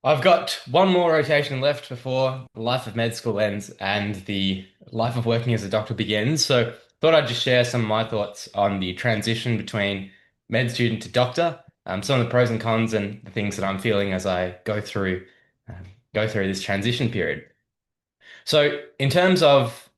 I've got one more rotation left before the life of med school ends and the life of working as a doctor begins. So thought I'd just share some of my thoughts on the transition between med student to doctor, some of the pros and cons and the things that I'm feeling as I um, go through this transition period. So in terms of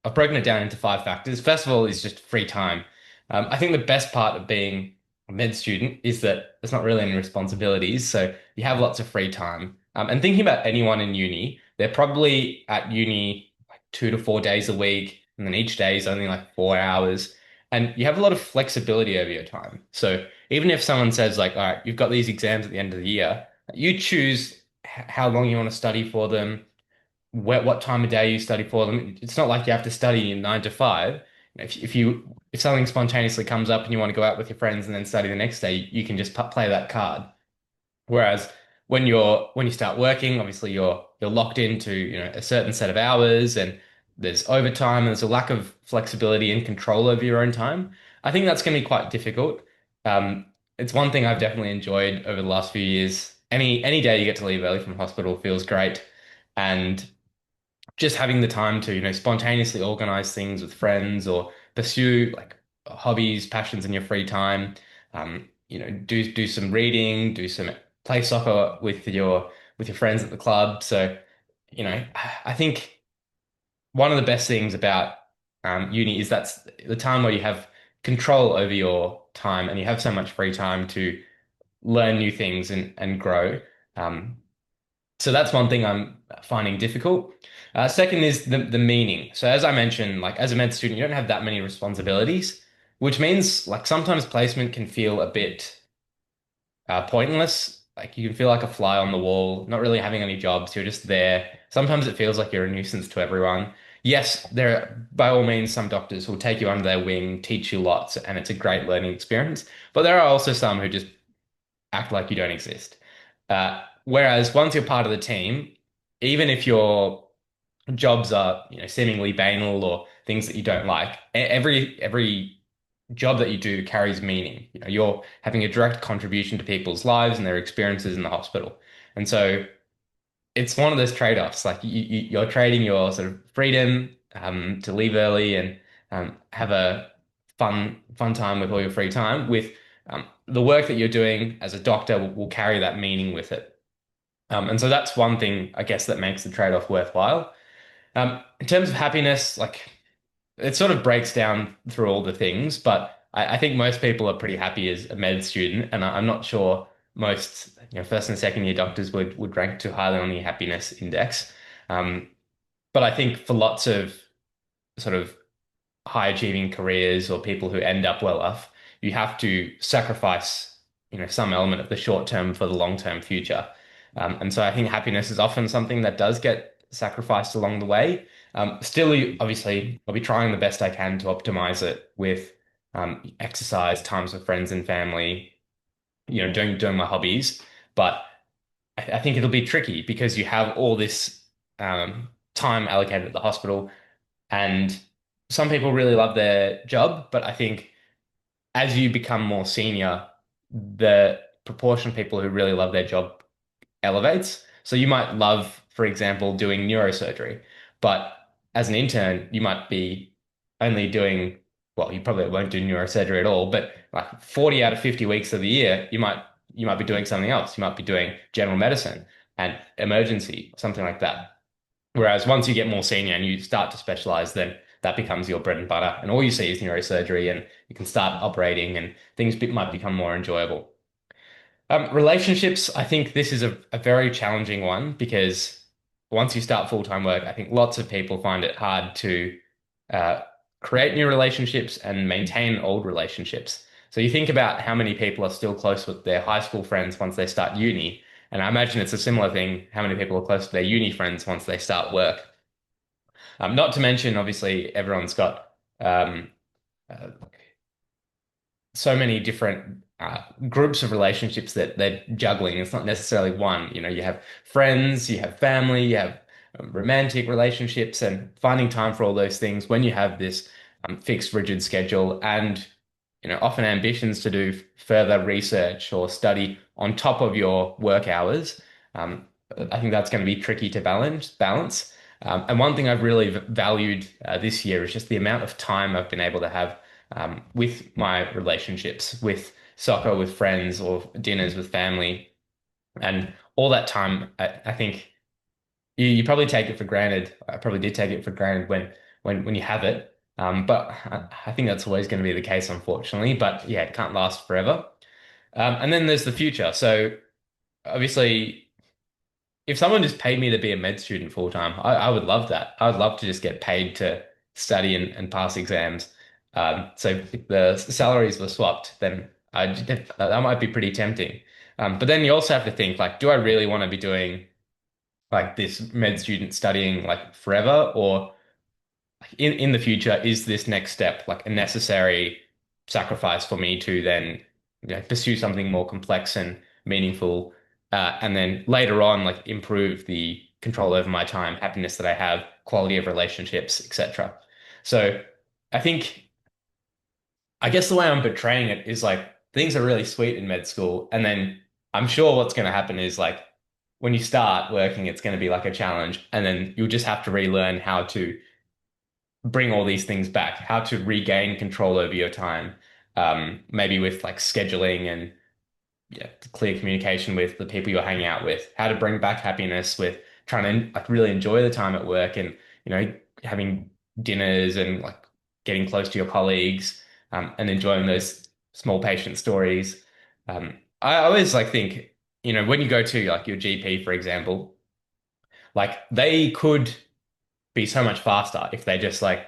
I've broken it down into five factors. First of all, is just free time. I think the best part of being a med student is that there's not really any responsibilities, so you have lots of free time. And thinking about anyone in uni, they're probably at uni like 2 to 4 days a week, and then each day is only like 4 hours, and you have a lot of flexibility over your time. So even if someone says like, all right, you've got these exams at the end of the year, you choose how long you want to study for them what time of day you study for them. It's not like you have to study 9 to 5. If something spontaneously comes up and you want to go out with your friends and then study the next day, you can just play that card. Whereas when you start working, obviously you're locked into, a certain set of hours and there's overtime and there's a lack of flexibility and control over your own time. I think that's going to be quite difficult. It's one thing I've definitely enjoyed over the last few years. Any day you get to leave early from hospital feels great. And just having the time to, spontaneously organize things with friends or pursue like hobbies, passions in your free time. Do some reading, do some play soccer with your friends at the club. So, I think one of the best things about uni is that's the time where you have control over your time and you have so much free time to learn new things and grow. Um, so that's one thing I'm finding difficult. Second is the meaning. So as I mentioned, like as a med student, you don't have that many responsibilities, which means like sometimes placement can feel a bit pointless. Like you can feel like a fly on the wall, not really having any jobs. You're just there. Sometimes it feels like you're a nuisance to everyone. Yes, there are by all means some doctors who will take you under their wing, teach you lots, and it's a great learning experience. But there are also some who just act like you don't exist. Whereas once you're part of the team, even if your jobs are, seemingly banal or things that you don't like, every job that you do carries meaning. You're having a direct contribution to people's lives and their experiences in the hospital. And so it's one of those trade-offs. Like you're trading your sort of freedom to leave early and have a fun time with all your free time with the work that you're doing as a doctor will carry that meaning with it. And so that's one thing, I guess, that makes the trade-off worthwhile. In terms of happiness, like it sort of breaks down through all the things, but I think most people are pretty happy as a med student, and I'm not sure most, first and second year doctors would rank too highly on the happiness index. Um, but I think for lots of sort of high achieving careers or people who end up well off, you have to sacrifice, some element of the short term for the long term future. And so I think happiness is often something that does get sacrificed along the way. Still, obviously, I'll be trying the best I can to optimize it with exercise, times with friends and family, doing my hobbies. But I think it'll be tricky because you have all this time allocated at the hospital, and some people really love their job, but I think as you become more senior, the proportion of people who really love their job elevates. So you might love, for example, doing neurosurgery, but as an intern, you might be only doing, well, you probably won't do neurosurgery at all, but like 40 out of 50 weeks of the year, you might be doing something else. You might be doing general medicine and emergency, something like that. Whereas once you get more senior and you start to specialize, then that becomes your bread and butter, and all you see is neurosurgery, and you can start operating, and things might become more enjoyable. Relationships, I think this is a very challenging one because once you start full-time work, I think lots of people find it hard to uh, create new relationships and maintain old relationships. So you think about how many people are still close with their high school friends once they start uni, and I imagine it's a similar thing, how many people are close to their uni friends once they start work. Not to mention, obviously, everyone's got um, uh, so many different groups of relationships that they're juggling. It's not necessarily one. You have friends, you have family, you have romantic relationships, and finding time for all those things when you have this fixed, rigid schedule and often ambitions to do further research or study on top of your work hours. Um, I think that's going to be tricky to balance. And one thing I've really valued this year is just the amount of time I've been able to have with my relationships, with soccer, with friends, or dinners with family, and all that time. I think you probably take it for granted. I probably did take it for granted when you have it. But I think that's always going to be the case, unfortunately. But yeah, it can't last forever. And then there's the future. So obviously, if someone just paid me to be a med student full time, I would love that. I would love to just get paid to study and pass exams. So if the salaries were swapped, then that might be pretty tempting. But then you also have to think like, do I really want to be doing like this med student studying like forever, or in the future, is this next step like a necessary sacrifice for me to then pursue something more complex and meaningful, and then later on like improve the control over my time, happiness that I have, quality of relationships, etc. So I think I guess the way I'm portraying it is like things are really sweet in med school, and then I'm sure what's going to happen is like when you start working, it's going to be like a challenge, and then you'll just have to relearn how to bring all these things back, how to regain control over your time, maybe with like scheduling and clear communication with the people you're hanging out with, how to bring back happiness with trying to like really enjoy the time at work and having dinners and like getting close to your colleagues, and enjoying those small patient stories. I always like think, when you go to like your GP, for example, like they could be so much faster if they just like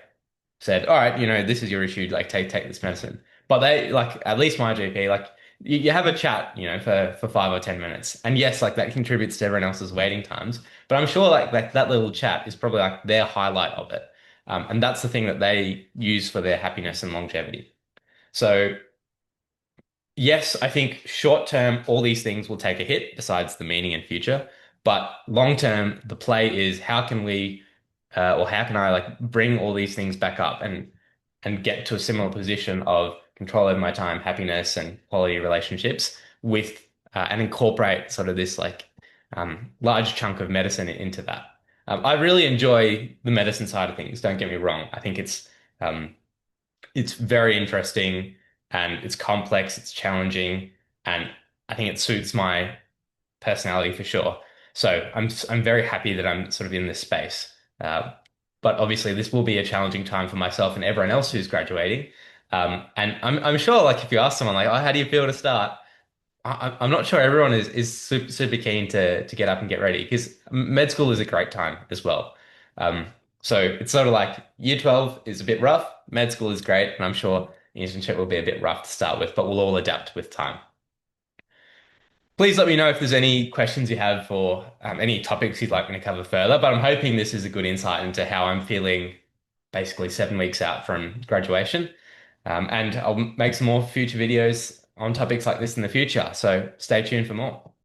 said, all right, this is your issue, like take this medicine. But they like at least my GP, like you have a chat, for 5 or 10 minutes. And yes, like that contributes to everyone else's waiting times. But I'm sure like that little chat is probably like their highlight of it. And that's the thing that they use for their happiness and longevity. So yes, I think short term, all these things will take a hit besides the meaning and future. But long term, the play is how can we, or how can I like bring all these things back up and get to a similar position of control over my time, happiness, and quality relationships with, and incorporate sort of this like large chunk of medicine into that. I really enjoy the medicine side of things. Don't get me wrong. I think um, it's very interesting and it's complex, it's challenging, and I think it suits my personality for sure. So I'm very happy that I'm sort of in this space. But obviously, this will be a challenging time for myself and everyone else who's graduating. And I'm sure, like, if you ask someone, like, oh, how do you feel to start? I'm not sure everyone is super keen to get up and get ready because med school is a great time as well. Um, so it's sort of like year 12 is a bit rough, med school is great, and I'm sure the internship will be a bit rough to start with, but we'll all adapt with time. Please let me know if there's any questions you have for any topics you'd like me to cover further, but I'm hoping this is a good insight into how I'm feeling basically 7 weeks out from graduation. And I'll make some more future videos on topics like this in the future. So stay tuned for more.